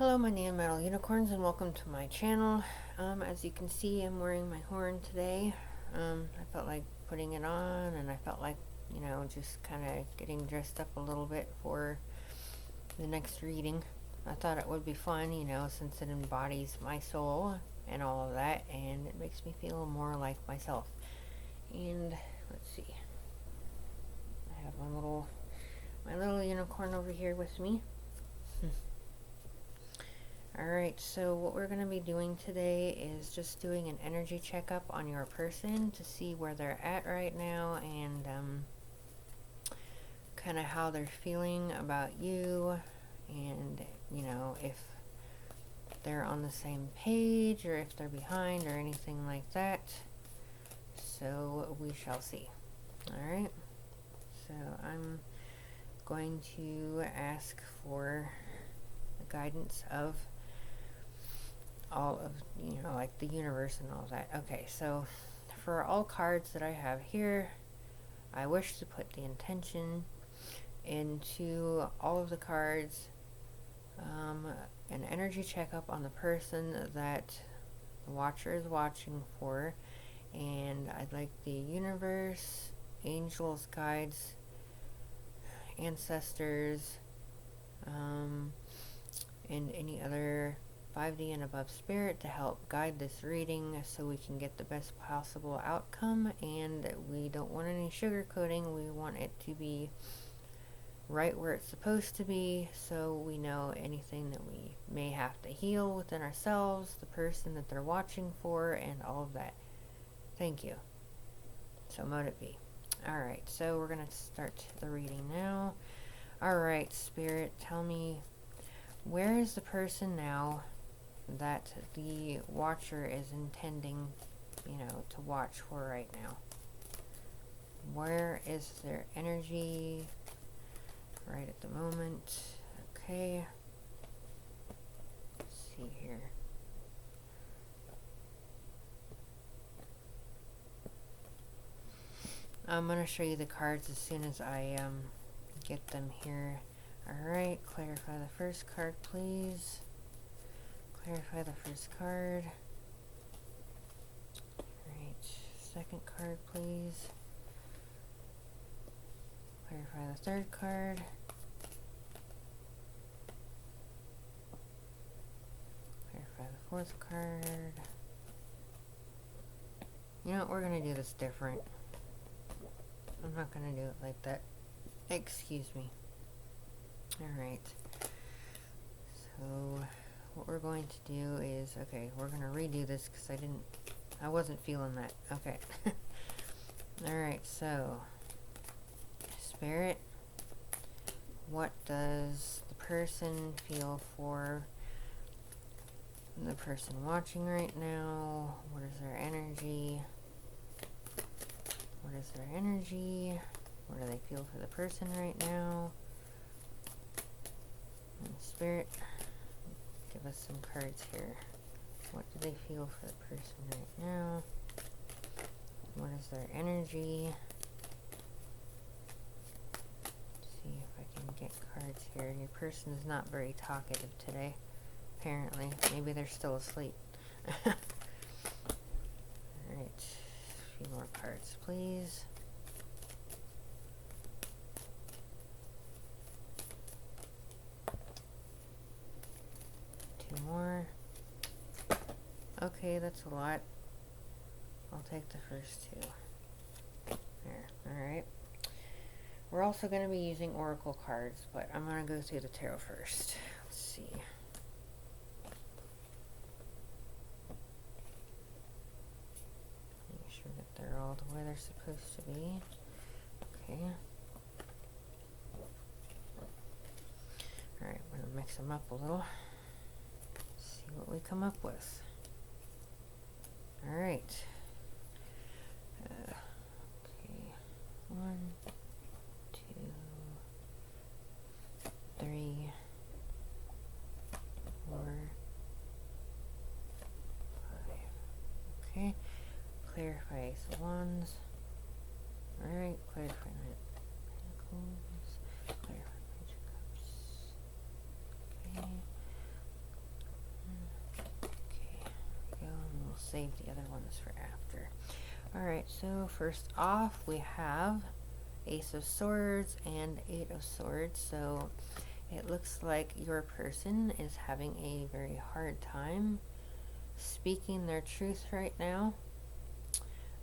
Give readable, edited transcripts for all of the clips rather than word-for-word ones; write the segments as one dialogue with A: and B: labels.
A: Hello, my metal unicorns, and welcome to my channel. As you can see, I'm wearing my horn today. I felt like putting it on, and I felt like, just kind of getting dressed up a little bit for the next reading. I thought it would be fun, since it embodies my soul and all of that, and it makes me feel more like myself. And let's see, I have my little unicorn over here with me. Alright, so what we're going to be doing today is just doing an energy checkup on your person to see where they're at right now and kind of how they're feeling about you, and if they're on the same page or if they're behind or anything like that. So we shall see. Alright, so I'm going to ask for the guidance of all of, like the universe and all that. Okay, so for all cards that I have here, I wish to put the intention into all of the cards, an energy checkup on the person that the watcher is watching for, and I'd like the universe, angels, guides, ancestors, and any other 5D and above spirit to help guide this reading so we can get the best possible outcome. And we don't want any sugarcoating. We want it to be right where it's supposed to be, so we know anything that we may have to heal within ourselves, the person that they're watching for, and all of that. Thank you. So mote it be. Alright, so we're going to start the reading now. Alright, Spirit, tell me, where is the person now that the watcher is intending, to watch for right now? Where is their energy right at the moment? Okay. Let's see here. I'm going to show you the cards as soon as I get them here. Alright, clarify the first card, please. Clarify the first card. Alright, second card, please. Clarify the third card. Clarify the fourth card. You know what, we're going to do this different. I'm not going to do it like that. Excuse me. Alright. So what we're going to do is, okay, we're going to redo this because I wasn't feeling that. Okay. Alright, so Spirit, what does the person feel for the person watching right now? What is their energy? What is their energy? What do they feel for the person right now? And Spirit, give us some cards here. What do they feel for the person right now? What is their energy? Let's see if I can get cards here. Your person is not very talkative today, apparently. Maybe they're still asleep. Alright, a few more cards, please. More. Okay, that's a lot. I'll take the first two. There. Alright. We're also going to be using oracle cards, but I'm going to go through the tarot first. Let's see. Make sure that they're all the way they're supposed to be. Okay. Alright, I'm going to mix them up a little. What we come up with. Alright. Okay. 1, 2, 3, 4, 5. Okay. Clarify Ace of Wands. Alright. Clarify Knight of Pentacles. Clarify Page of Cups. Okay. save the other ones for after. Alright, so first off we have Ace of Swords and Eight of Swords. So it looks like your person is having a very hard time speaking their truth right now.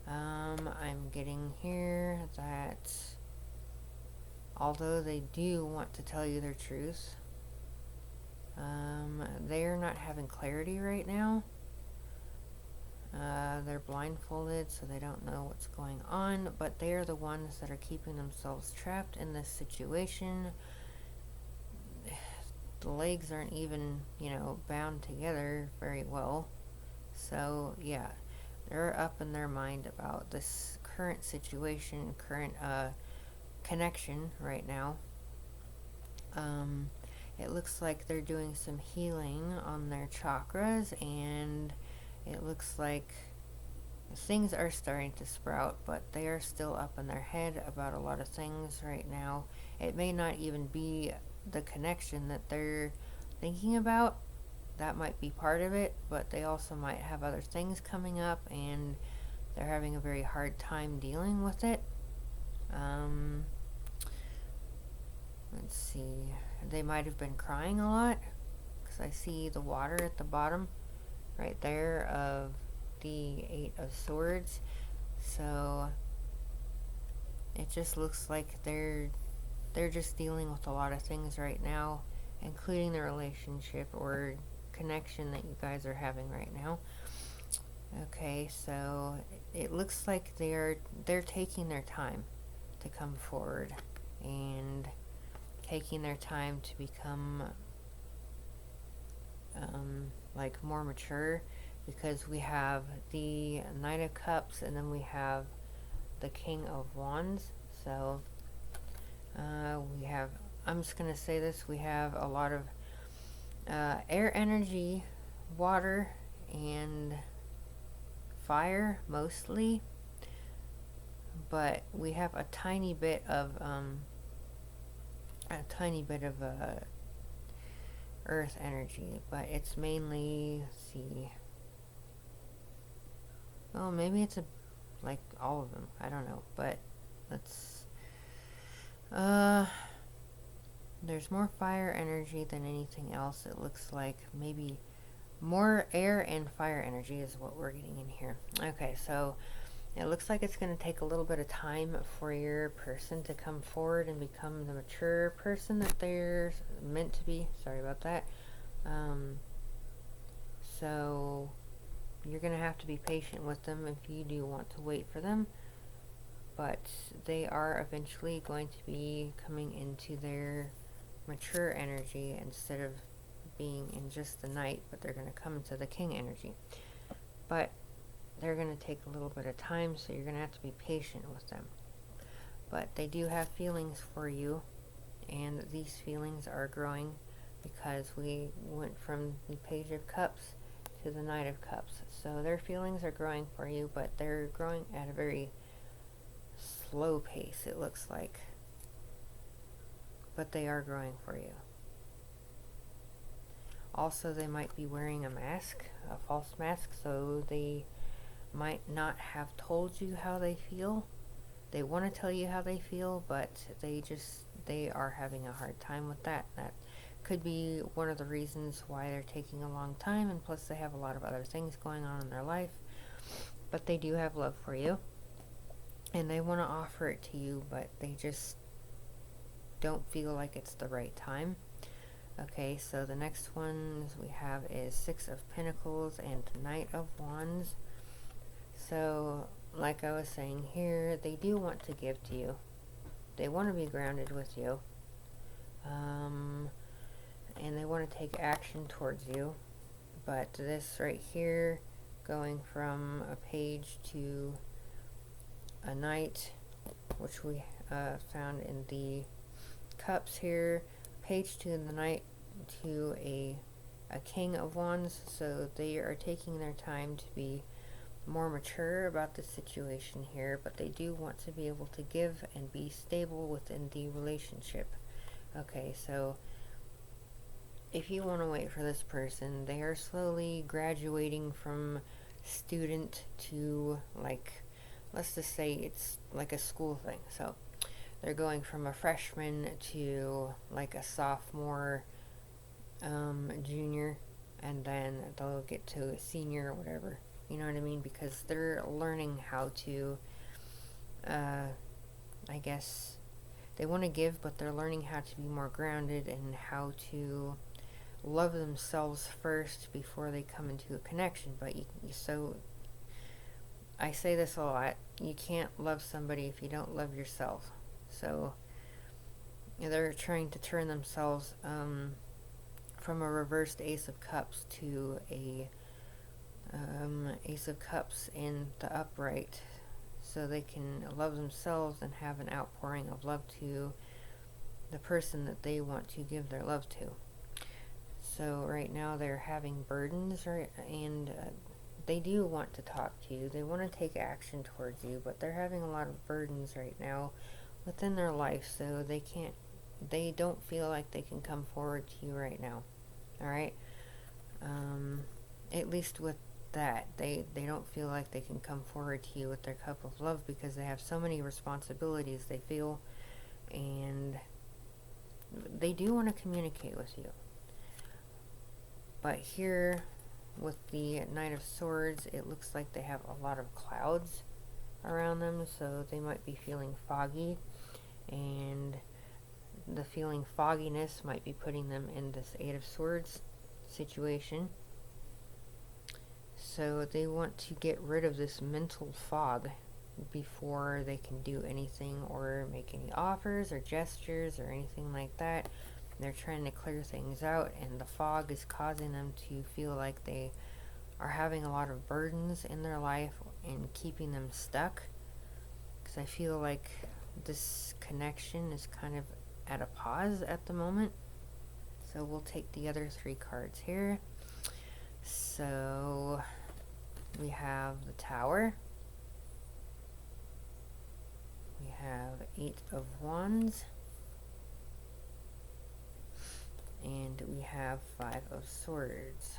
A: I'm getting here that although they do want to tell you their truth, they're not having clarity right now. They're blindfolded, so they don't know what's going on, but they're the ones that are keeping themselves trapped in this situation. The legs aren't even, bound together very well. So, yeah, they're up in their mind about this current situation, current connection right now. It looks like they're doing some healing on their chakras, and it looks like things are starting to sprout, but they are still up in their head about a lot of things right now. It may not even be the connection that they're thinking about. That might be part of it, but they also might have other things coming up, and they're having a very hard time dealing with it. Let's see. They might have been crying a lot, because I see the water at the bottom right there of the Eight of Swords. So it just looks like they're just dealing with a lot of things right now, including the relationship or connection that you guys are having right now. Okay, so it looks like they're taking their time to come forward and taking their time to become like more mature, because we have the Knight of Cups and then we have the King of Wands. So we have, I'm just going to say this, we have a lot of air energy, water, and fire mostly, but we have a tiny bit of earth energy, but it's mainly, let's see, well, maybe it's like all of them, I don't know, but let's there's more fire energy than anything else. It looks like maybe more air and fire energy is what we're getting in here. Okay, so it looks like it's going to take a little bit of time for your person to come forward and become the mature person that they're meant to be. Sorry about that. So you're going to have to be patient with them if you do want to wait for them. But they are eventually going to be coming into their mature energy instead of being in just the Knight, but they're going to come into the King energy. But they're going to take a little bit of time, so you're going to have to be patient with them. But they do have feelings for you, and these feelings are growing because we went from the Page of Cups to the Knight of Cups. So their feelings are growing for you, but they're growing at a very slow pace, it looks like. But they are growing for you. Also, they might be wearing a mask, a false mask, so they might not have told you how they feel. They want to tell you how they feel, but they are having a hard time with that. That could be one of the reasons why they're taking a long time, and plus they have a lot of other things going on in their life. But they do have love for you, and they want to offer it to you, but they just don't feel like it's the right time. Okay, so the next ones we have is Six of Pentacles and Knight of Wands. So, like I was saying here, they do want to give to you. They want to be grounded with you. And they want to take action towards you. But this right here, going from a page to a Knight, which we found in the Cups here, page to the Knight to a King of Wands. So they are taking their time to be more mature about the situation here, but they do want to be able to give and be stable within the relationship. Okay, so if you want to wait for this person, they are slowly graduating from student to, like, let's just say it's like a school thing. So they're going from a freshman to like a sophomore, junior, and then they'll get to a senior or whatever. You know what I mean? Because they're learning how to, I guess, they want to give, but they're learning how to be more grounded and how to love themselves first before they come into a connection. But so I say this a lot, you can't love somebody if you don't love yourself. So they're trying to turn themselves, from a reversed Ace of Cups to a, Ace of Cups in the upright, so they can love themselves and have an outpouring of love to the person that they want to give their love to. So right now they're having burdens, right? And they do want to talk to you. They want to take action towards you, but they're having a lot of burdens right now within their life, so they don't feel like they can come forward to you right now. Alright? At least with that, they don't feel like they can come forward to you with their cup of love because they have so many responsibilities, they feel, and they do want to communicate with you. But here, with the Knight of Swords, it looks like they have a lot of clouds around them, so they might be feeling foggy, and the feeling fogginess might be putting them in this Eight of Swords situation. So they want to get rid of this mental fog before they can do anything or make any offers or gestures or anything like that. They're trying to clear things out, and the fog is causing them to feel like they are having a lot of burdens in their life and keeping them stuck. Because I feel like this connection is kind of at a pause at the moment. So we'll take the other three cards here. So we have the Tower. We have Eight of Wands. And we have Five of Swords.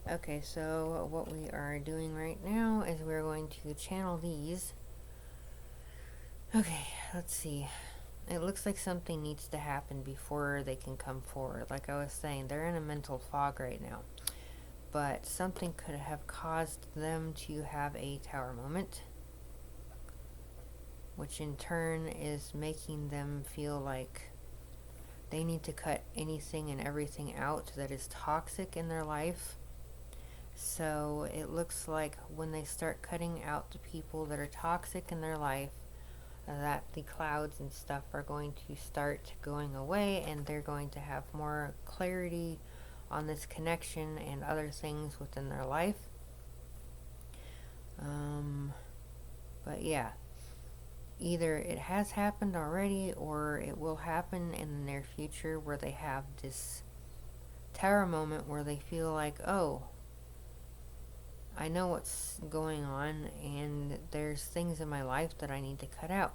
A: Okay, so what we are doing right now is we're going to channel these. Okay, let's see. It looks like something needs to happen before they can come forward. Like I was saying, they're in a mental fog right now. But something could have caused them to have a Tower moment, which in turn is making them feel like they need to cut anything and everything out that is toxic in their life. So it looks like when they start cutting out the people that are toxic in their life, that the clouds and stuff are going to start going away, and they're going to have more clarity on this connection and other things within their life. But yeah, either it has happened already or it will happen in the near future, where they have this Tower moment where they feel like, oh, I know what's going on, and there's things in my life that I need to cut out.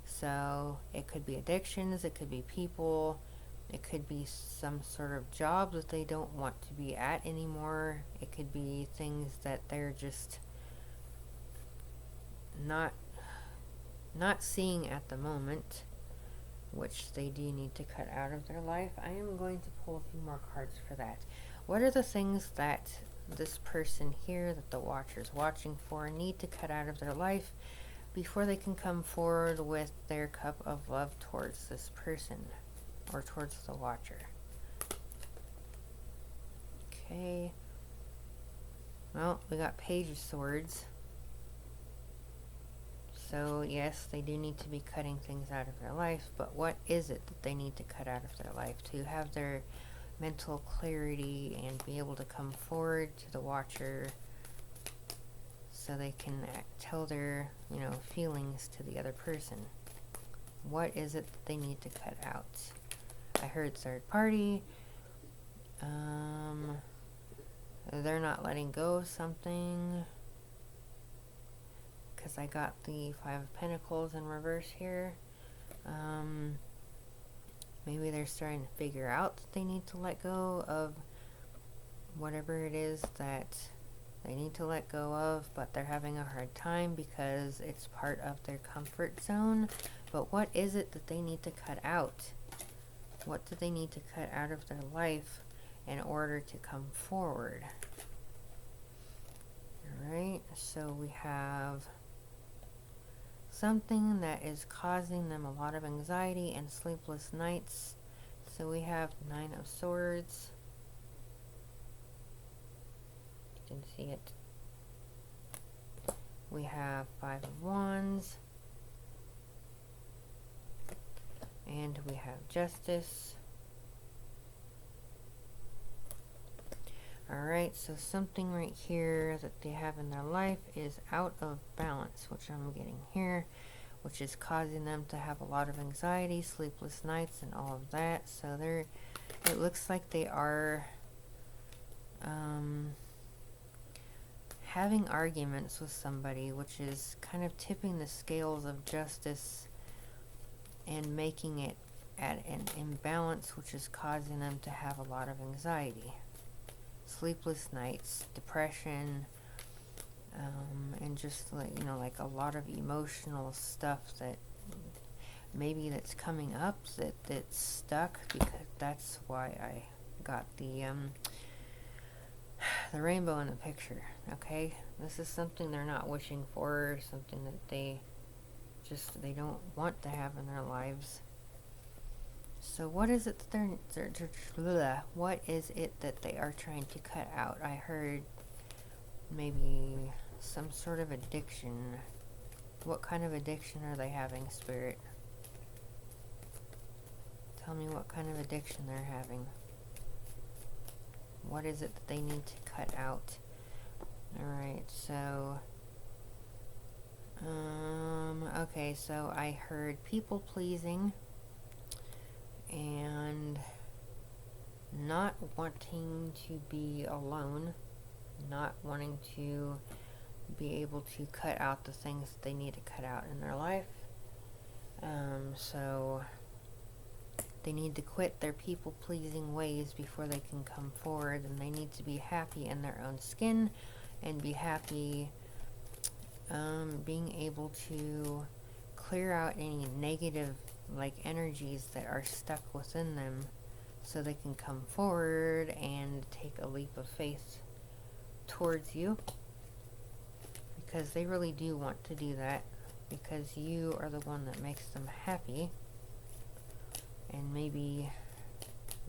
A: So it could be addictions, it could be people, it could be some sort of job that they don't want to be at anymore. It could be things that they're just not seeing at the moment, which they do need to cut out of their life. I am going to pull a few more cards for that. What are the things that this person here, that the Watcher's watching for, need to cut out of their life before they can come forward with their cup of love towards this person or towards the Watcher? Okay. Well, we got Page of Swords. So yes, they do need to be cutting things out of their life, but what is it that they need to cut out of their life to have their mental clarity and be able to come forward to the Watcher so they can tell their, feelings to the other person? What is it that they need to cut out? I heard third party. They're not letting go of something, because I got the Five of Pentacles in reverse here. Maybe they're starting to figure out that they need to let go of whatever it is that they need to let go of, but they're having a hard time because it's part of their comfort zone. But what is it that they need to cut out? What do they need to cut out of their life in order to come forward? Alright, so we have something that is causing them a lot of anxiety and sleepless nights. So we have 9 of Swords. You can see it. We have 5 of Wands. And we have Justice. Alright, so something right here that they have in their life is out of balance, which I'm getting here, which is causing them to have a lot of anxiety, sleepless nights, and all of that. So it looks like they are having arguments with somebody, which is kind of tipping the scales of justice and making it at an imbalance, which is causing them to have a lot of anxiety, sleepless nights, depression, and just like a lot of emotional stuff that maybe that's coming up that's stuck, because that's why I got the rainbow in the picture. Okay, this is something they're not wishing for, something that they don't want to have in their lives. So what is it that what is it that they are trying to cut out? I heard maybe some sort of addiction. What kind of addiction are they having, Spirit? Tell me what kind of addiction they're having. What is it that they need to cut out? Alright, so okay, so I heard people pleasing and not wanting to be alone, not wanting to be able to cut out the things that they need to cut out in their life. So they need to quit their people-pleasing ways before they can come forward, and they need to be happy in their own skin and be happy being able to clear out any negative energies that are stuck within them, so they can come forward and take a leap of faith towards you, because they really do want to do that, because you are the one that makes them happy. And maybe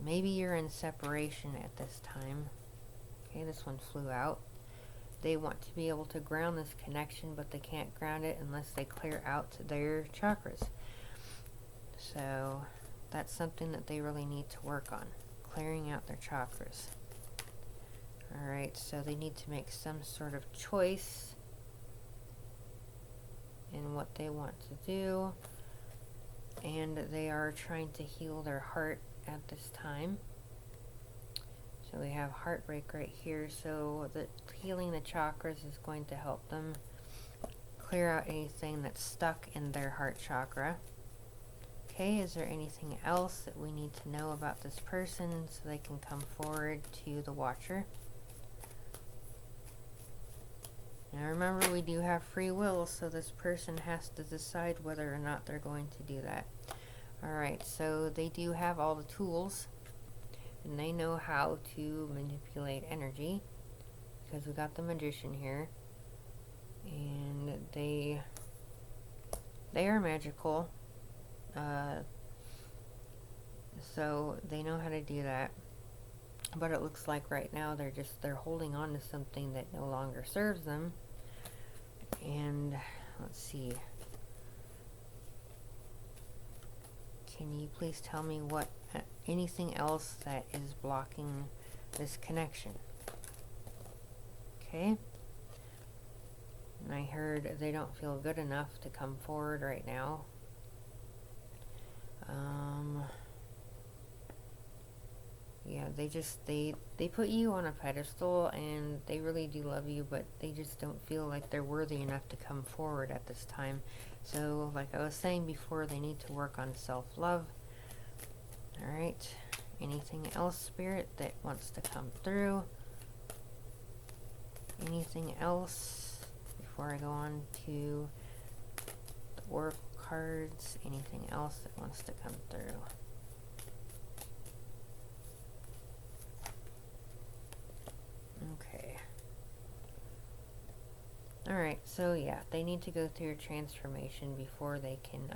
A: you're in separation at this time. Okay, this one flew out. They want to be able to ground this connection, but they can't ground it unless they clear out their chakras. So that's something that they really need to work on, clearing out their chakras. Alright, so they need to make some sort of choice in what they want to do. And they are trying to heal their heart at this time. So we have heartbreak right here. So the healing the chakras is going to help them clear out anything that's stuck in their heart chakra. Okay, is there anything else that we need to know about this person so they can come forward to the Watcher? Now remember, we do have free will, so this person has to decide whether or not they're going to do that. Alright, so they do have all the tools, and they know how to manipulate energy, because we got the Magician here, and they are magical, so they know how to do that. But it looks like right now they're holding on to something that no longer serves them. And let's see, can you please tell me what anything else that is blocking this connection? Okay, and I heard they don't feel good enough to come forward right now. Yeah, they put you on a pedestal, and they really do love you, but they just don't feel like they're worthy enough to come forward at this time. So, like I was saying before, they need to work on self-love. Alright, anything else, Spirit, that wants to come through? anything else before I go on to the oracle cards? Anything else that wants to come through? Okay. Alright, so yeah, they need to go through a transformation before they can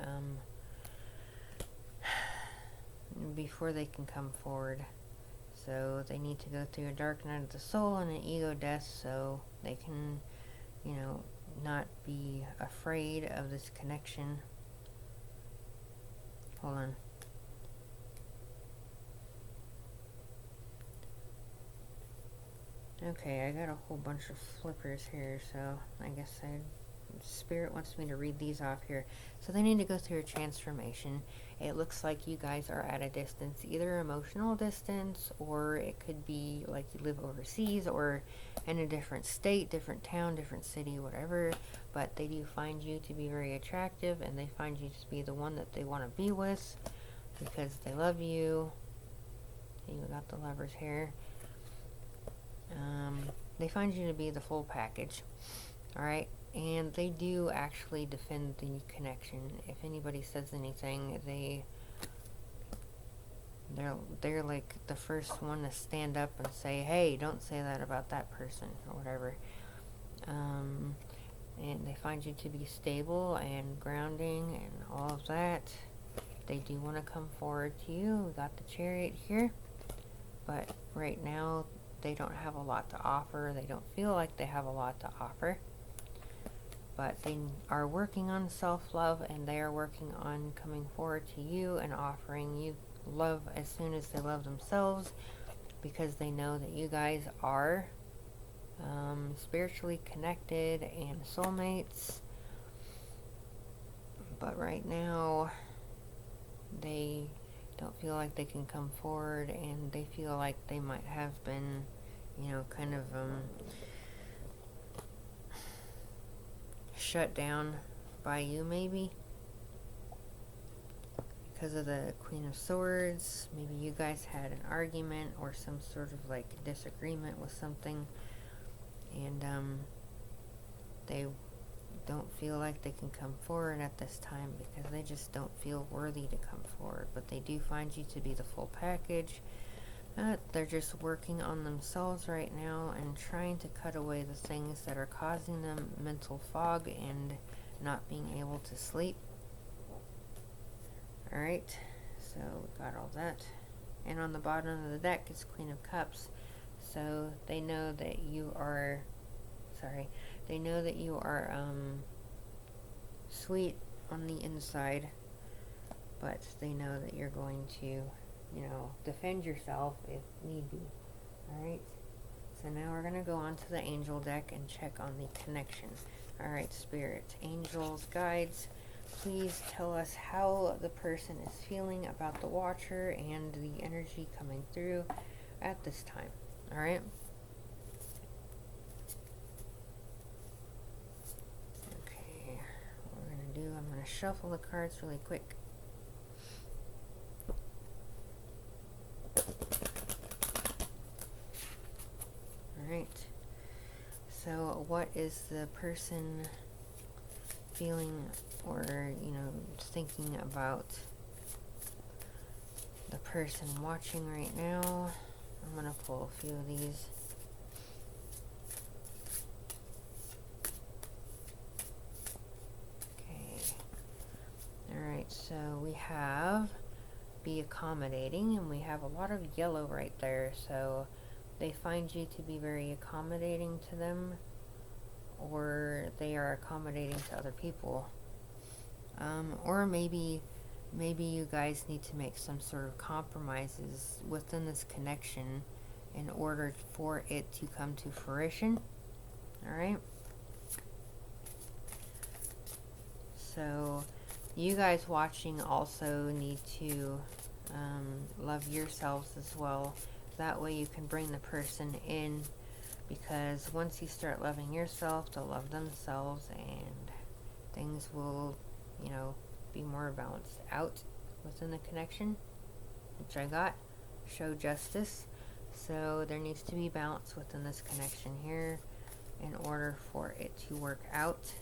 A: come forward. So they need to go through a dark night of the soul and an ego death so they can, you know, not be afraid of this connection. Hold on. Okay, I got a whole bunch of flippers here, so I guess Spirit wants me to read these off here. So they need to go through a transformation. It looks like you guys are at a distance, either emotional distance, or it could be like you live overseas or in a different state, different town, different city, whatever. But they do find you to be very attractive, and they find you to be the one that they want to be with because they love you. You got the lovers here. They find you to be the full package. Alright? And they do actually defend the connection. If anybody says anything, they're like the first one to stand up and say, hey, don't say that about that person, or whatever. And they find you to be stable and grounding and all of that. They do want to come forward to you. We got the Chariot here. But right now, they don't have a lot to offer. They don't feel like they have a lot to offer. But they are working on self-love, and they are working on coming forward to you and offering you love as soon as they love themselves, because they know that you guys are spiritually connected and soulmates. But right now, they don't feel like they can come forward, and they feel like they might have been, you know, kind of shut down by you, maybe because of the Queen of Swords. Maybe you guys had an argument or some sort of like disagreement with something, and they don't feel like they can come forward at this time because they just don't feel worthy to come forward. But they do find you to be the full package. They're just working on themselves right now and trying to cut away the things that are causing them mental fog and not being able to sleep. Alright, so we got all that. And on the bottom of the deck is Queen of Cups. So they know that you are, sweet on the inside, but they know that you're going to, you know, defend yourself if need be. Alright, so now we're going to go on to the angel deck and check on the connection. Alright, Spirit, angels, guides, please tell us how the person is feeling about the Watcher and the energy coming through at this time. Alright? Okay, what we're going to do, I'm going to shuffle the cards really quick. Alright, so what is the person feeling or, you know, thinking about the person watching right now? I'm going to pull a few of these. Okay. Alright, so we have be accommodating, and we have a lot of yellow right there, so they find you to be very accommodating to them, or they are accommodating to other people. Or maybe you guys need to make some sort of compromises within this connection in order for it to come to fruition. Alright? So, you guys watching also need to love yourselves as well. That way you can bring the person in, because once you start loving yourself, they'll love themselves, and things will, you know, be more balanced out within the connection, which I got. Show justice. So there needs to be balance within this connection here. in order for it to work out.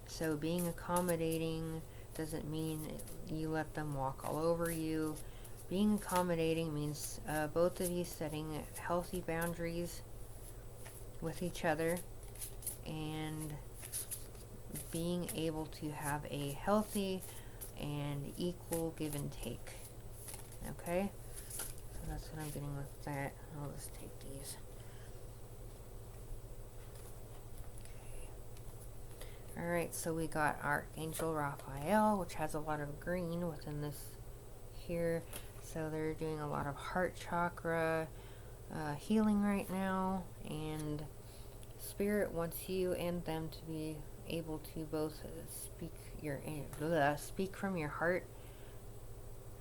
A: So being accommodating doesn't mean you let them walk all over you. Being accommodating means both of you setting healthy boundaries with each other and being able to have a healthy and equal give and take. Okay? So that's what I'm getting with that. I'll just take these. Okay. Alright, so we got Archangel Raphael, which has a lot of green within this here. So they're doing a lot of heart chakra healing right now, and Spirit wants you and them to be able to both speak from your heart.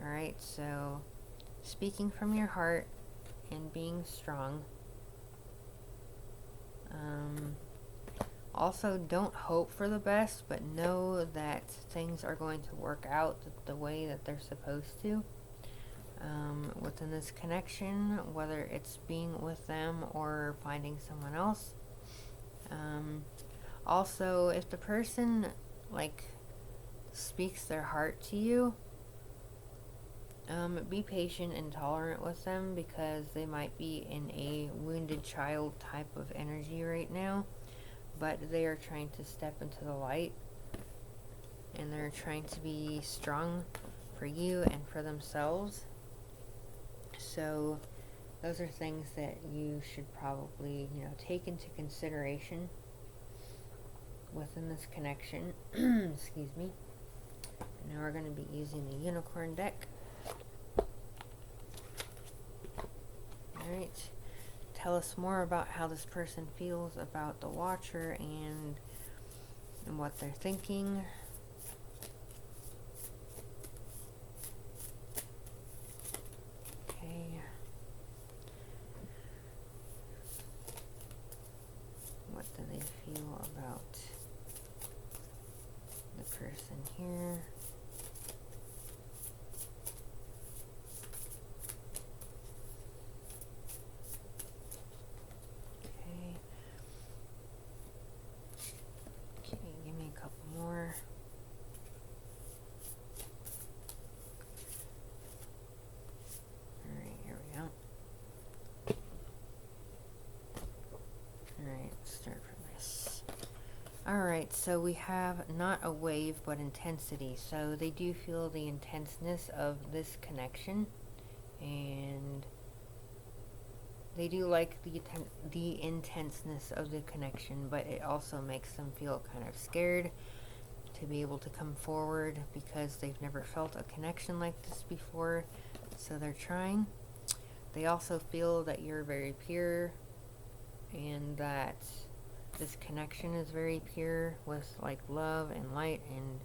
A: Alright, so speaking from your heart and being strong. Also, don't hope for the best, but know that things are going to work out the way that they're supposed to. Within this connection, whether it's being with them or finding someone else. Also, if the person speaks their heart to you, be patient and tolerant with them, because they might be in a wounded child type of energy right now, but they are trying to step into the light, and they're trying to be strong for you and for themselves. So those are things that you should probably, take into consideration within this connection. Excuse me. Now we're going to be using the unicorn deck. Alright. Tell us more about how this person feels about the watcher and what they're thinking. Okay. What do they feel about the person here? Alright, so we have not a wave, but intensity. So they do feel the intenseness of this connection, and they do like the intenseness of the connection, but it also makes them feel kind of scared to be able to come forward, because they've never felt a connection like this before, so they're trying. They also feel that you're very pure, and that this connection is very pure with love and light and,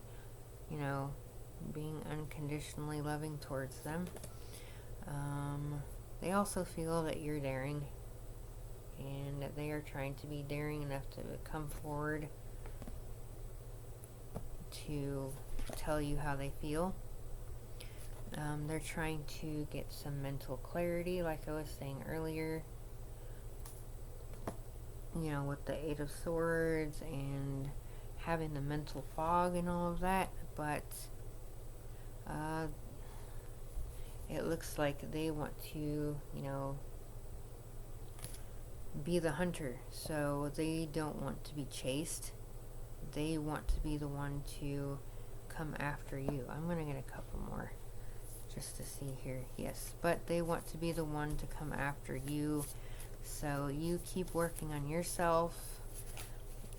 A: being unconditionally loving towards them. They also feel that you're daring, and that they are trying to be daring enough to come forward to tell you how they feel. They're trying to get some mental clarity, like I was saying earlier, with the Eight of Swords and having the mental fog and all of that, but it looks like they want to, be the hunter, so they don't want to be chased. They want to be the one to come after you. I'm going to get a couple more just to see here. Yes, but they want to be the one to come after you. So you keep working on yourself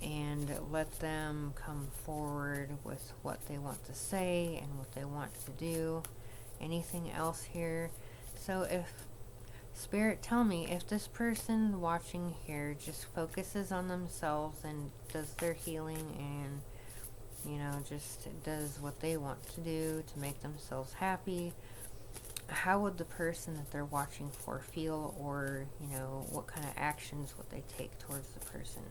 A: and let them come forward with what they want to say and what they want to do. Anything else here? So if Spirit, tell me, if this person watching here just focuses on themselves and does their healing and, just does what they want to do to make themselves happy, how would the person that they're watching for feel, or, what kind of actions would they take towards the person?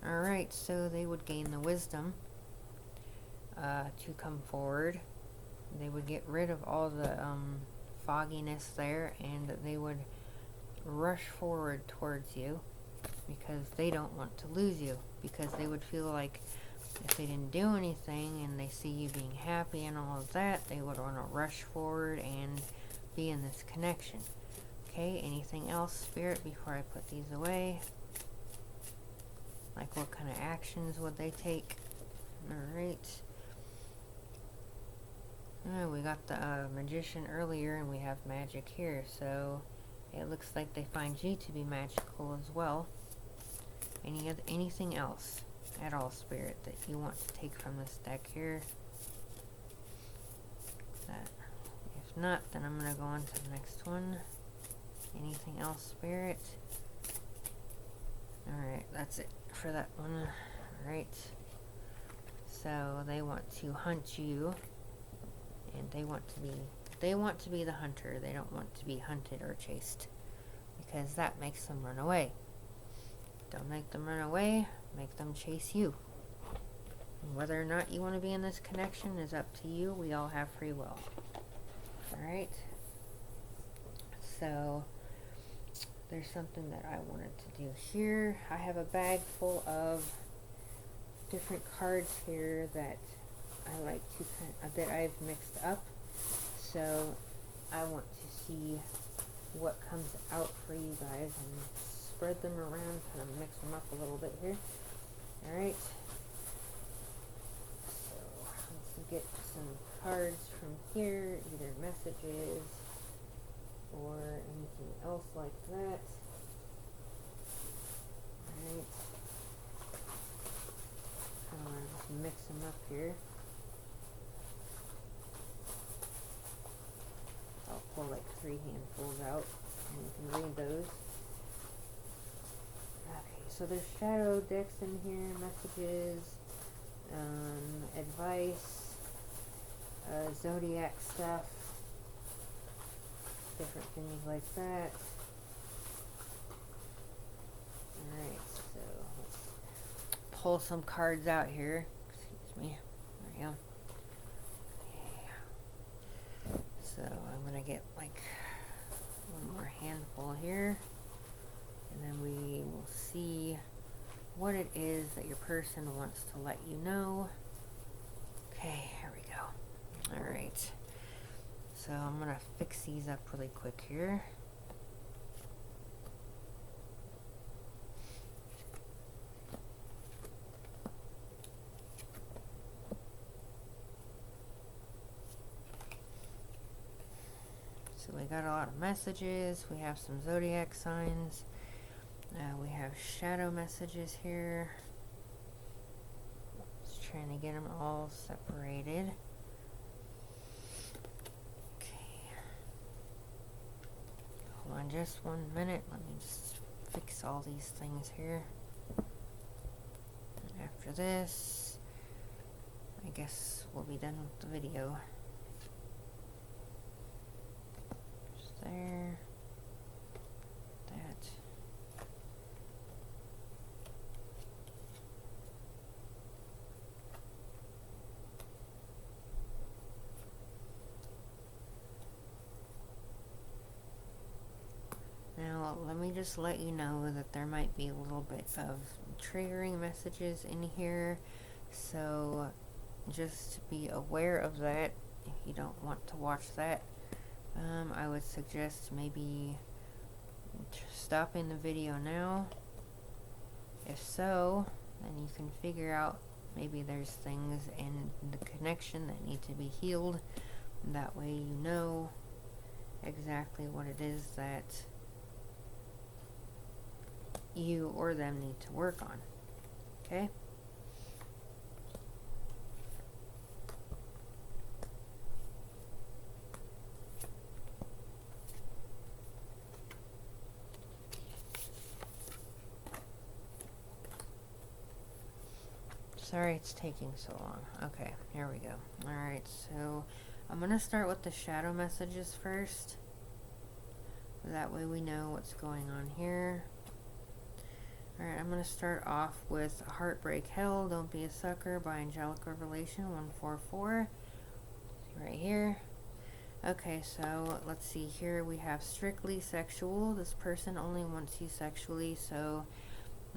A: Alright, so they would gain the wisdom to come forward. They would get rid of all the fogginess there, and they would rush forward towards you because they don't want to lose you, because they would feel like if they didn't do anything and they see you being happy and all of that, they would want to rush forward and be in this connection. Okay, anything else, Spirit, before I put these away? Like, what kind of actions would they take? Alright. We got the Magician earlier, and we have Magic here, so it looks like they find you to be magical as well. Anything else at all, Spirit, that you want to take from this deck here? If not, then I'm going to go on to the next one. Anything else, Spirit? Alright, that's it for that one. Alright. So they want to hunt you, and they want to be the hunter. They don't want to be hunted or chased, because that makes them run away. Don't make them run away, make them chase you. Whether or not you want to be in this connection is up to you. We all have free will. Alright? So, there's something that I wanted to do here. I have a bag full of different cards here that I like to that I've mixed up. So, I want to see what comes out for you guys and spread them around, kind of mix them up a little bit here. Alright. So, let's get some cards from here, either messages or anything else like that. Alright. I'm going to just mix them up here. I'll pull like 3 handfuls out, and you can read those. Okay, so there's shadow decks in here, messages, advice, zodiac stuff, different things like that. Alright, so let's pull some cards out here. Excuse me. There we go. Okay. So I'm going to get like one more handful here, and then we will see what it is that your person wants to let you know. Okay, here we go. Alright. So I'm going to fix these up really quick here. So we got a lot of messages. We have some zodiac signs. We have shadow messages here. Just trying to get them all separated. Okay. Hold on just 1 minute. Let me just fix all these things here. And after this, I guess we'll be done with the video. Just there. That. Now, let me just let you know that there might be a little bit of triggering messages in here, so just be aware of that. If you don't want to watch that, I would suggest maybe stopping the video now. If so, then you can figure out maybe there's things in the connection that need to be healed. That way you know exactly what it is that you or them need to work on. Okay? Sorry it's taking so long. Okay, here we go. Alright, so I'm going to start with the shadow messages first. That way we know what's going on here. Alright, I'm going to start off with Heartbreak Hell, Don't Be a Sucker by Angelic Revelation 144. right here. Okay, so let's see here. We have strictly sexual. This person only wants you sexually, so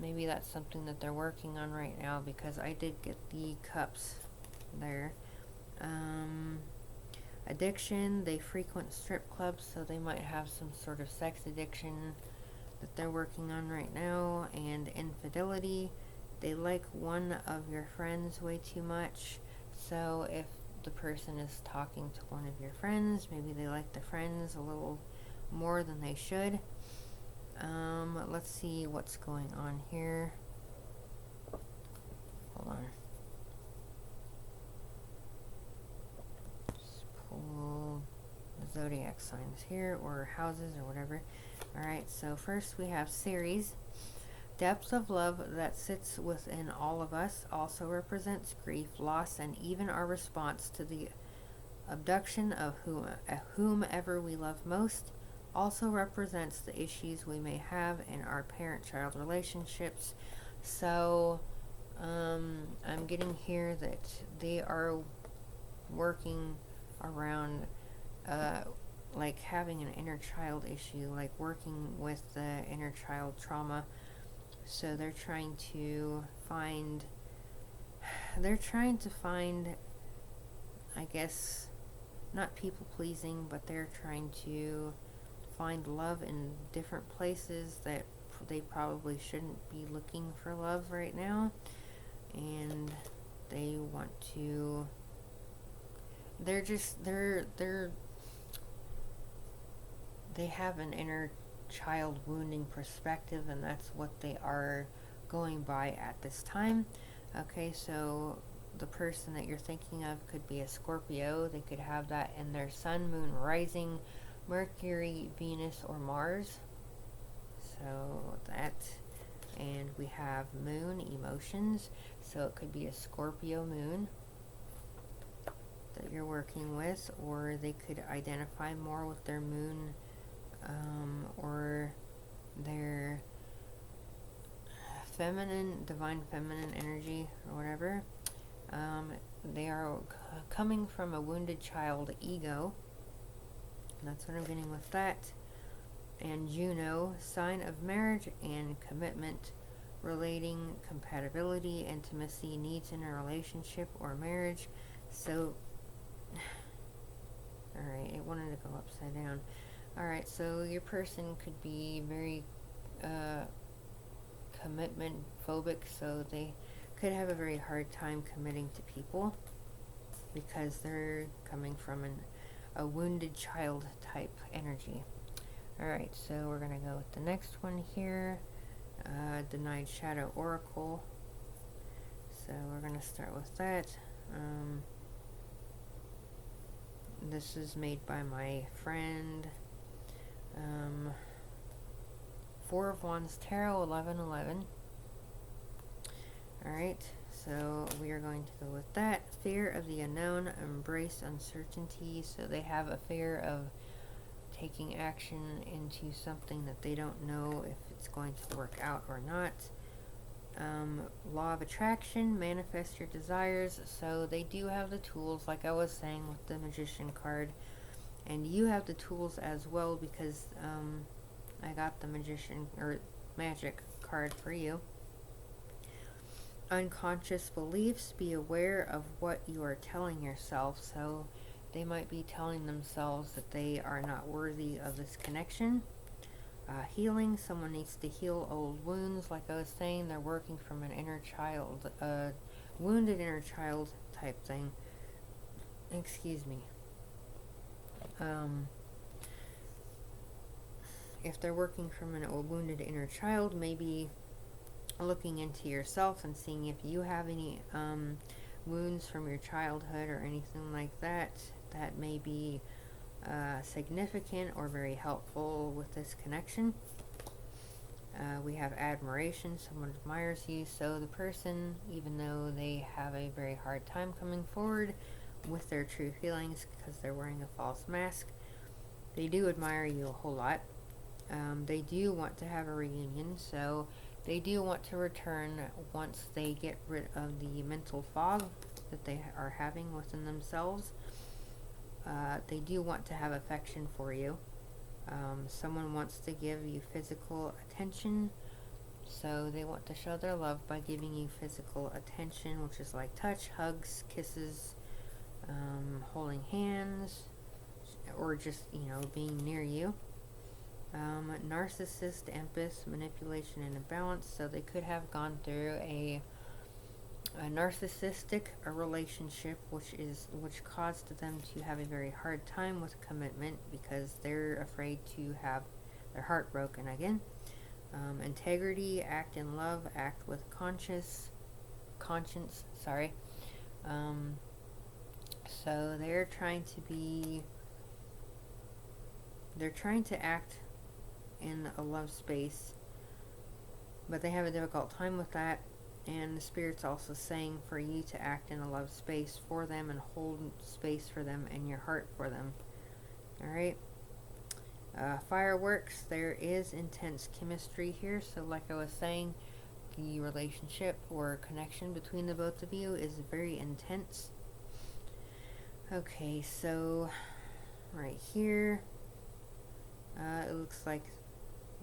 A: maybe that's something that they're working on right now, because I did get the cups there. Addiction, they frequent strip clubs, so they might have some sort of sex addiction that they're working on right now. And infidelity, they like one of your friends way too much. So if the person is talking to one of your friends, maybe they like the friends a little more than they should. Let's see what's going on here. Hold on. Just pull the zodiac signs here, or houses, or whatever. Alright, so first we have Ceres. Depths of love that sits within all of us also represents grief, loss, and even our response to the abduction of whomever we love most. Also represents the issues we may have in our parent-child relationships. So I'm getting here that they are working around like having an inner child issue, like working with the inner child trauma. So they're trying to find, I guess, not people pleasing, but they're trying to find love in different places that they probably shouldn't be looking for love right now. And they want to, they have an inner child wounding perspective, and that's what they are going by at this time. Okay, so the person that you're thinking of could be a Scorpio. They could have that in their sun, moon, rising, Mercury, Venus, or Mars. So that, and we have moon emotions, so it could be a Scorpio moon that you're working with, or they could identify more with their moon or their feminine, divine feminine energy, or whatever. They are coming from a wounded child ego. That's what I'm getting with that. And Juno, sign of marriage and commitment, relating compatibility, intimacy, needs in a relationship or marriage. So, alright, it wanted to go upside down. Alright, so your person could be very commitment phobic, so they could have a very hard time committing to people because they're coming from a wounded child type energy. Alright, so we're going to go with the next one here. Denied Shadow Oracle. So we're going to start with that. This is made by my friend. Four of Wands Tarot, 1111. Alright, so we are going to go with that. Fear of the unknown, embrace uncertainty. So they have a fear of taking action into something that they don't know if it's going to work out or not. Law of attraction, manifest your desires. So they do have the tools, like I was saying with the Magician card. And you have the tools as well, because I got the Magician or Magic card for you. Unconscious beliefs, be aware of what you are telling yourself. So they might be telling themselves that they are not worthy of this connection. Healing, someone needs to heal old wounds. Like I was saying, they're working from an inner child, wounded inner child type thing. Excuse me. If they're working from an old wounded inner child, maybe looking into yourself and seeing if you have any wounds from your childhood or anything like that, that may be significant or very helpful with this connection. We have admiration, someone admires you, so the person, even though they have a very hard time coming forward with their true feelings because they're wearing a false mask, they do admire you a whole lot. They do want to have a reunion, so they do want to return once they get rid of the mental fog that they are having within themselves. they do want to have affection for you. Someone wants to give you physical attention, so they want to show their love by giving you physical attention, which is like touch, hugs, kisses, holding hands, or just, being near you. Narcissist, empath, manipulation, and imbalance. So they could have gone through a narcissistic relationship, which caused them to have a very hard time with commitment because they're afraid to have their heart broken again. Integrity, act in love, act with conscience. So they're trying to act in a love space, but they have a difficult time with that. And the Spirit's also saying for you to act in a love space for them and hold space for them and your heart for them. Alright. Fireworks. There is intense chemistry here. So like I was saying, the relationship or connection between the both of you is very intense. Okay, so right here, it looks like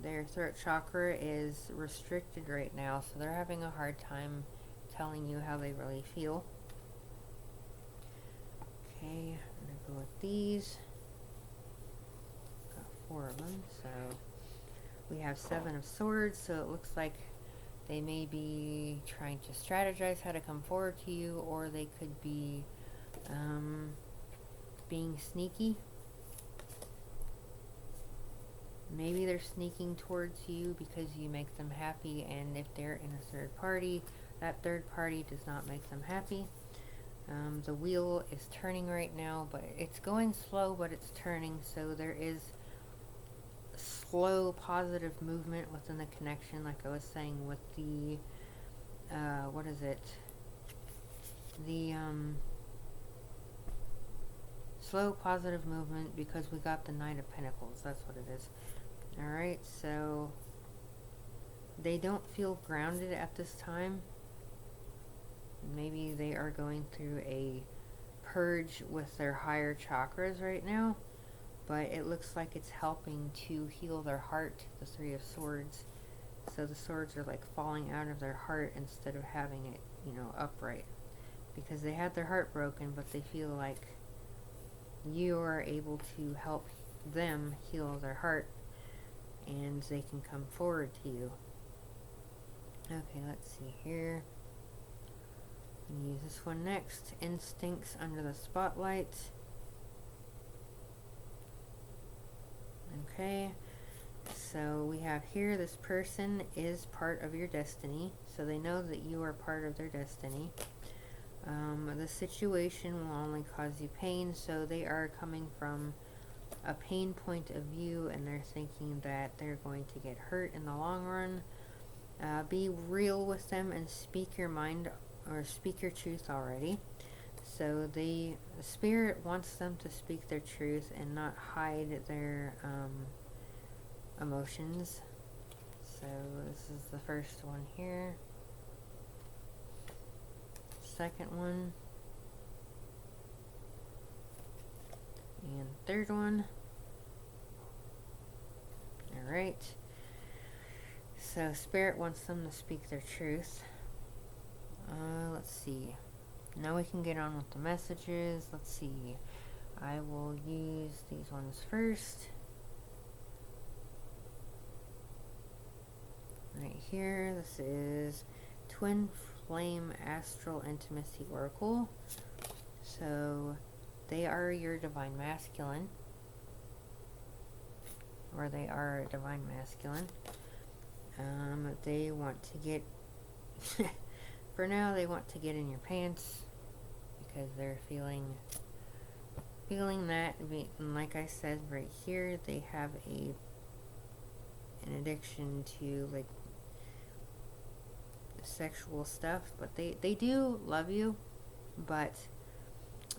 A: their throat chakra is restricted right now, so they're having a hard time telling you how they really feel. Okay, I'm going to go with these. Got 4 of them, so we have 7 of swords, so it looks like they may be trying to strategize how to come forward to you, or they could be being sneaky. Maybe they're sneaking towards you because you make them happy, and if they're in a third party, that third party does not make them happy. The wheel is turning right now, but it's going slow, but it's turning, so there is slow positive movement within the connection, like I was saying with the slow positive movement, because we got the Knight of Pentacles. That's what it is. Alright, so they don't feel grounded at this time. Maybe they are going through a purge with their higher chakras right now, but it looks like it's helping to heal their heart, the 3 of Swords. So the swords are like falling out of their heart instead of having it, upright. Because they had their heart broken, but they feel like you are able to help them heal their heart, and they can come forward to you. Okay, let's see here. Use this one next. Instincts under the spotlight. Okay, so we have here, this person is part of your destiny, so they know that you are part of their destiny. The situation will only cause you pain, so they are coming from a pain point of view, and they're thinking that they're going to get hurt in the long run. Be real with them and speak your mind, or speak your truth already. So the Spirit wants them to speak their truth and not hide their emotions. So this is the first one here. Second one. And third one. Alright. So Spirit wants them to speak their truth. Let's see. Now we can get on with the messages. Let's see. I will use these ones first. Right here, this is Twin Flame Astral Intimacy Oracle. So they are your divine masculine, or they are a divine masculine. They want to get for now they want to get in your pants because they're feeling that, and like I said right here, they have an addiction to like sexual stuff, but they do love you, but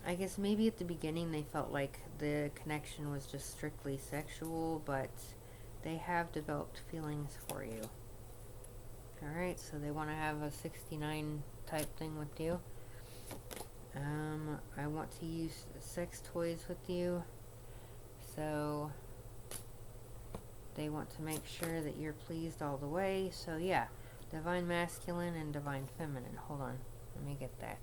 A: I guess maybe at the beginning they felt like the connection was just strictly sexual, but they have developed feelings for you. Alright, so they want to have a 69 type thing with you. I want to use sex toys with you, so they want to make sure that you're pleased all the way. So yeah, divine masculine and divine feminine. Hold on, let me get that.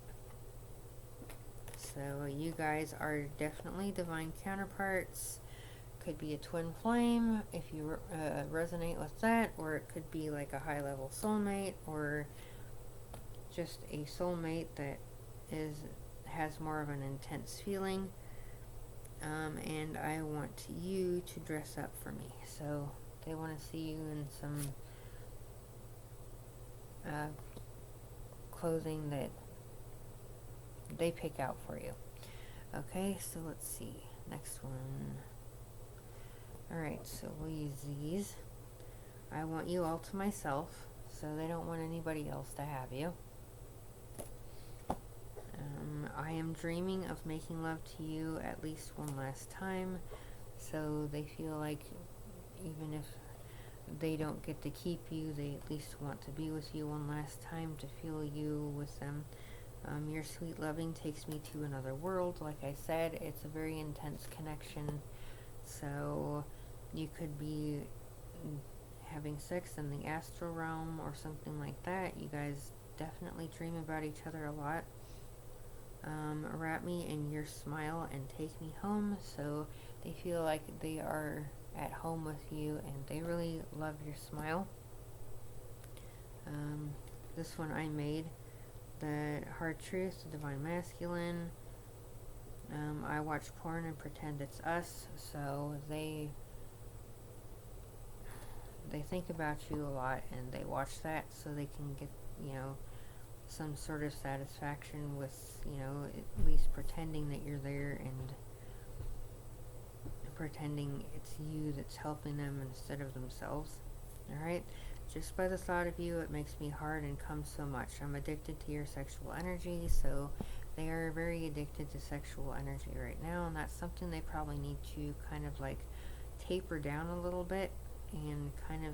A: So you guys are definitely divine counterparts. Could be a twin flame if you resonate with that, or it could be like a high level soulmate, or just a soulmate that has more of an intense feeling. And I want you to dress up for me. So they want to see you in some clothing that they pick out for you. Okay, so let's see. Next one. Alright, so we'll use these. I want you all to myself, so they don't want anybody else to have you. I am dreaming of making love to you at least one last time, so they feel like even if they don't get to keep you, they at least want to be with you one last time to feel you with them. Your sweet loving takes me to another world. Like I said, it's a very intense connection, so you could be having sex in the astral realm or something like that. You guys definitely dream about each other a lot. Wrap me in your smile and take me home, so they feel like they are at home with you and they really love your smile. This one I made, the hard truth, the divine masculine. I watch porn and pretend it's us, so they think about you a lot and they watch that so they can get, some sort of satisfaction with, at least pretending that you're there and pretending it's you that's helping them instead of themselves. Alright? Just by the thought of you, it makes me hard and come so much. I'm addicted to your sexual energy, so they are very addicted to sexual energy right now, and that's something they probably need to kind of like taper down a little bit and kind of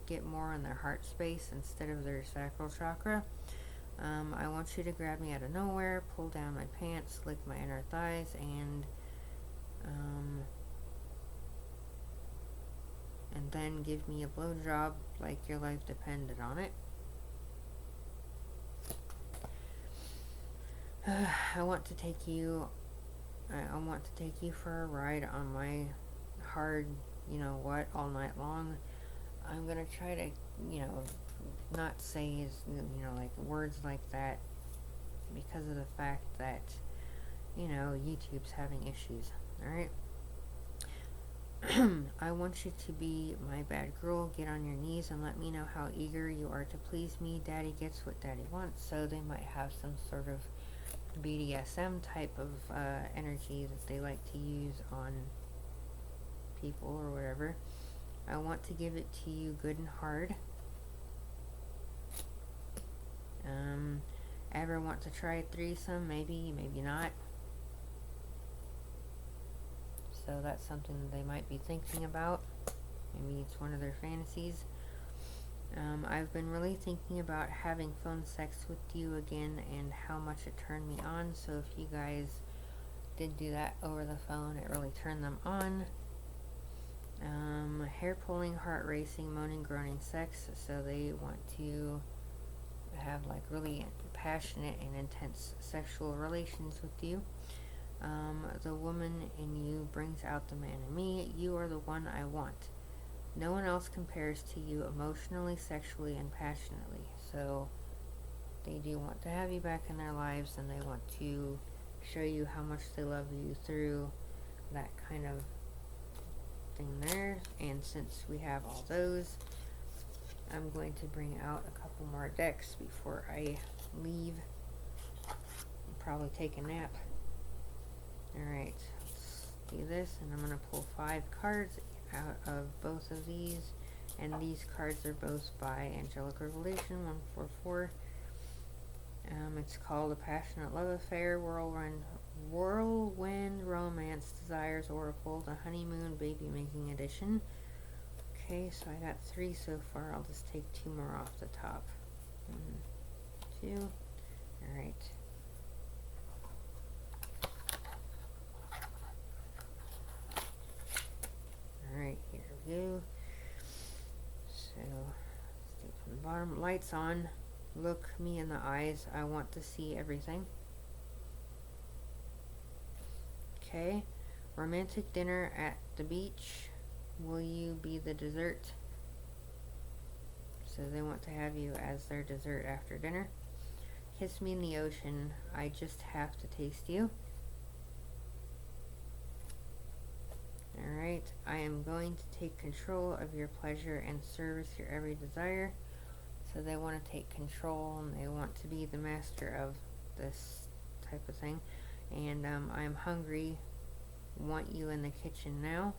A: get more in their heart space instead of their sacral chakra. I want you to grab me out of nowhere, pull down my pants, lick my inner thighs, and then give me a blowjob like your life depended on it. I want to take you for a ride on my hard, all night long. I'm gonna try to, not say, like words like that because of the fact that, YouTube's having issues. Alright? I want you to be my bad girl. Get on your knees and let me know how eager you are to please me. Daddy gets what daddy wants. So they might have some sort of BDSM type of energy that they like to use on people or whatever. I want to give it to you good and hard. Ever want to try a threesome? Maybe, maybe not. So that's something that they might be thinking about. Maybe it's one of their fantasies. I've been really thinking about having phone sex with you again and how much it turned me on. So if you guys did do that over the phone, it really turned them on. Hair pulling, heart racing, moaning, groaning sex. So they want to have like really passionate and intense sexual relations with you. The woman in you brings out the man in me. You are the one I want. No one else compares to you emotionally, sexually, and passionately. So they do want to have you back in their lives, and they want to show you how much they love you through that kind of thing there. And since we have all those, I'm going to bring out a couple more decks before I leave and probably take a nap. Alright, let's do this, and I'm going to pull 5 cards out of both of these, and these cards are both by Angelic Revelation 144. It's called A Passionate Love Affair, Whirlwind Romance Desires Oracle, the Honeymoon Baby Making Edition. Okay, so I got 3 so far. I'll just take 2 more off the top. 1, 2. Alright. Lights on. Look me in the eyes. I want to see everything. Okay. Romantic dinner at the beach. Will you be the dessert? So they want to have you as their dessert after dinner. Kiss me in the ocean. I just have to taste you. Alright. I am going to take control of your pleasure and service your every desire. So they want to take control and they want to be the master of this type of thing. And I'm hungry. Want you in the kitchen now.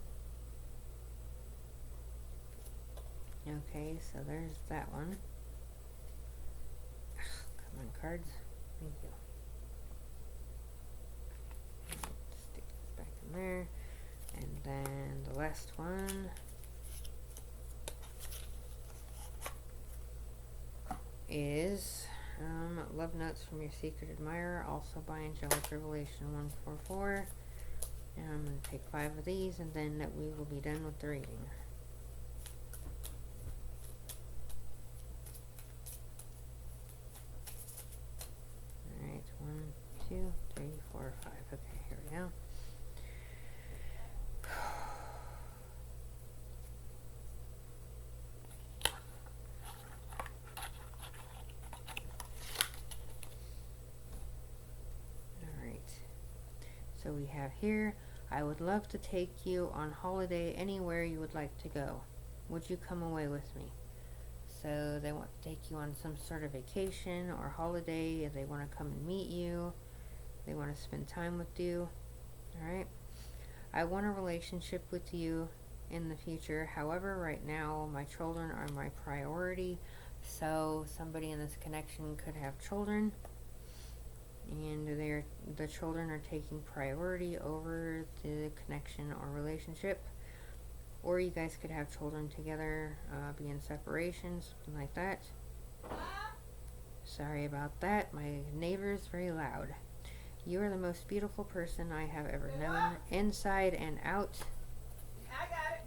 A: Okay, so there's that one. Come on, cards. Thank you. Stick this back in there. And then the last one is Love Notes from Your Secret Admirer, also by Angelic Revelation 144. And I'm going to take 5 of these, and then we will be done with the reading. Alright, 1, 2, 3, 4, 5. Okay, here we go. So we have here, I would love to take you on holiday anywhere you would like to go. Would you come away with me? So they want to take you on some sort of vacation or holiday. They want to come and meet you. They want to spend time with you. Alright. I want a relationship with you in the future. However, right now, my children are my priority. So somebody in this connection could have children. And the children are taking priority over the connection or relationship. Or you guys could have children together, be in separation, something like that. Sorry about that. My neighbor's very loud. You are the most beautiful person I have ever known, inside and out. I got it.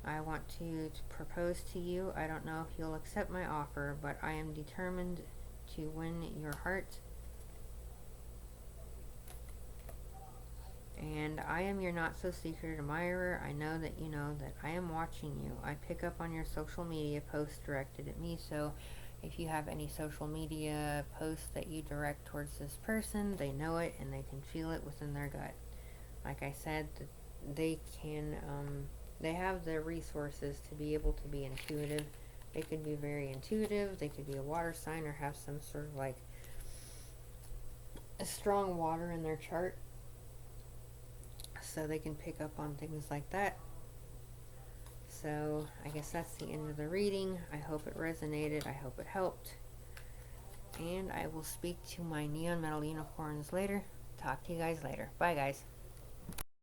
A: I want to propose to you. I don't know if you'll accept my offer, but I am determined to win your heart. And I am your not-so-secret admirer. I know that you know that I am watching you. I pick up on your social media posts directed at me, so if you have any social media posts that you direct towards this person, they know it and they can feel it within their gut. Like I said, they can... they have the resources to be able to be intuitive. They could be very intuitive. They could be a water sign or have some sort of like a strong water in their chart. So they can pick up on things like that. So I guess that's the end of the reading. I hope it resonated. I hope it helped. And I will speak to my neon metal unicorns later. Talk to you guys later. Bye, guys.